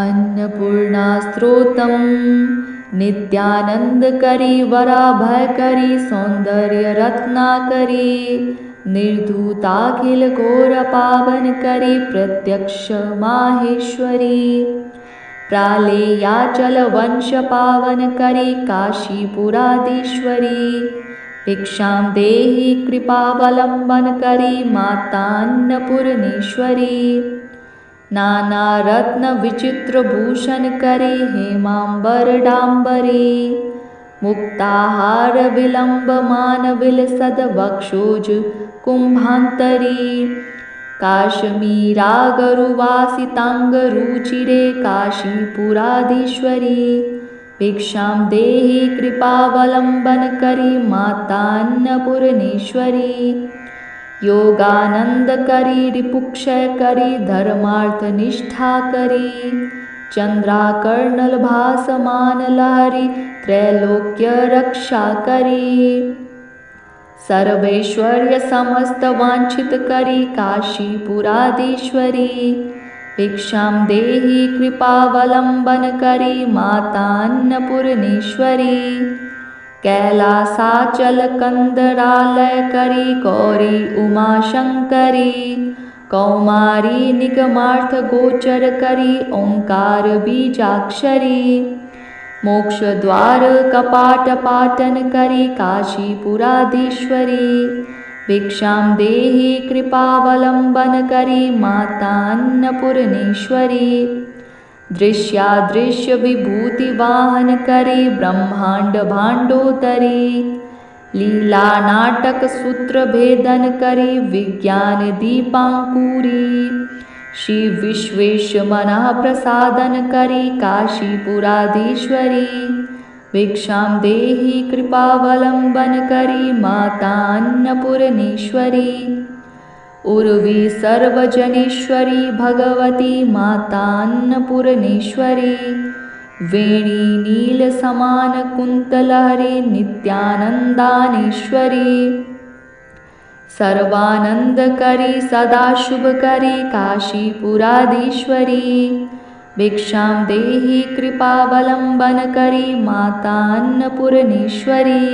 अन्नपूर्णास्त्रोतं नित्यानन्दकरी वराभयकरी सौन्दर्यरत्नाकरी निर्धूताखिलघोरपावनकरी प्रत्यक्ष माहेश्वरी प्रालेयाचलवंशपावनकरी काशीपुराधीश्वरी भिक्षां देहि कृपावलम्बनकरी मातान्नपूर्णेश्वरी नानारत्नविचित्रभूषणकरी हेमाम्बरडाम्बरी मुक्ताहारविलम्बमानविलसद्वक्षोज कुम्भान्तरी काश्मीरागरुवासिताङ्गरुचिरे काशीपुराधीश्वरी भिक्षां देहि कृपावलम्बनकरी मातान्नपूर्णेश्वरी योगानन्दकरी रिपुक्षयकरी धर्मार्थनिष्ठाकरी चन्द्राकर्णलभासमानलहरी त्रैलोक्यरक्षाकरी सर्वैश्वर्यसमस्तवाञ्छितकरी काशीपुराधीश्वरी भिक्षां देहि कृपावलम्बनकरी मातान्नपूर्णेश्वरी कैलासाचलकन्दरालयकरी गौरी उमाशङ्करी कौमारी निगमार्थगोचरकरी ओङ्कारबीजाक्षरी मोक्षद्वारकपाटपाटनकरी काशीपुराधीश्वरी भिक्षां देहि कृपावलम्बनकरी मातान्नपूर्णेश्वरी दृश्यादृश्यविभूतिवाहनकरी ब्रह्माण्डभाण्डोदरी लीलानाटकसूत्रभेदनकरी विज्ञानदीपाङ्कुरी श्रीविश्वेशमनःप्रसादनकरी काशीपुराधीश्वरी भिक्षां देहि कृपावलम्बनकरी मातान्नपूर्णेश्वरी उर्वी सर्वजनेश्वरी भगवती मातान्नपूर्णेश्वरी वेणी नीलसमानकुन्तलहरी नित्यानन्दानेश्वरी सर्वानन्दकरी सदाशुभकरी काशीपुराधीश्वरी भिक्षां देहि कृपावलम्बनकरी मातान्नपूर्णेश्वरी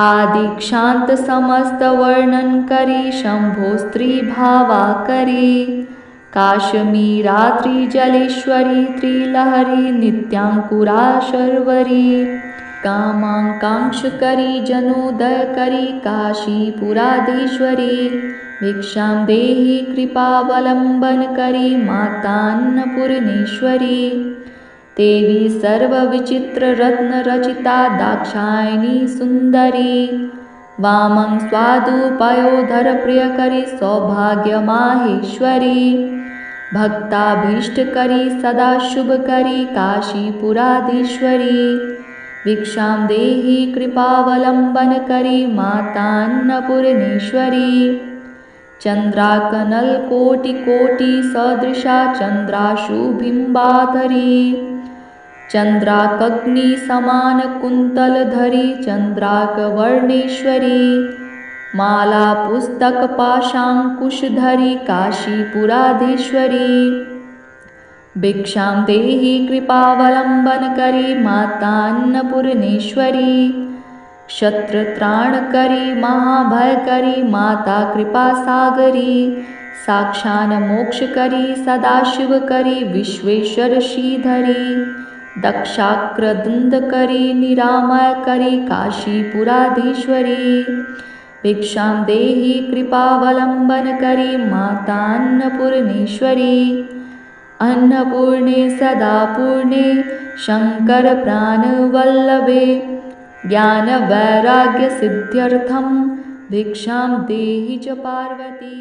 आदिक्षान्तसमस्तवर्णनकरी शम्भोस्त्रीभावाकरी काश्मीरात्रिजलेश्वरी त्रिलहरी नित्याङ्कुरा शर्वरी कामाकाङ्क्षकरी जनोदयकरी काशीपुराधीश्वरी भिक्षां देहि कृपावलम्बनकरी मातान्नपूर्णेश्वरी देवी सर्वविचित्ररत्नरचिता दाक्षायणी सुन्दरी वामं स्वादुपयोधरप्रियकरी सौभाग्यमाहेश्वरी भक्ताभीष्टकरी सदाशुभकरी काशीपुराधीश्वरी भिक्षां देहि कृपावलम्बनकरी मातान्नपूर्णेश्वरी चन्द्राकनलकोटिकोटिसदृशा चन्द्राशुबिम्बाधरी चन्द्राकग्निसमानकुन्तलधरी चन्द्राकवर्णेश्वरी मालापुस्तकपाशाङ्कुशधरी काशीपुराधीश्वरी भिक्षां देहि कृपावलम्बनकरी मातान्नपूर्णेश्वरी क्षत्रत्राणकरी महाभयकरी माता कृपासागरी साक्षान्मोक्षकरी सदाशिवकरी विश्वेश्वर श्रीधरी दक्षाक्रदुन्दकरी निरामयकरी काशीपुराधीश्वरी भिक्षां देहि कृपावलम्बनकरी मातान्नपूर्णेश्वरी अन्नपूर्णे सदापूर्णे शङ्करप्राणवल्लभे ज्ञानवैराग्यसिद्ध्यर्थं भिक्षां देहि च पार्वती।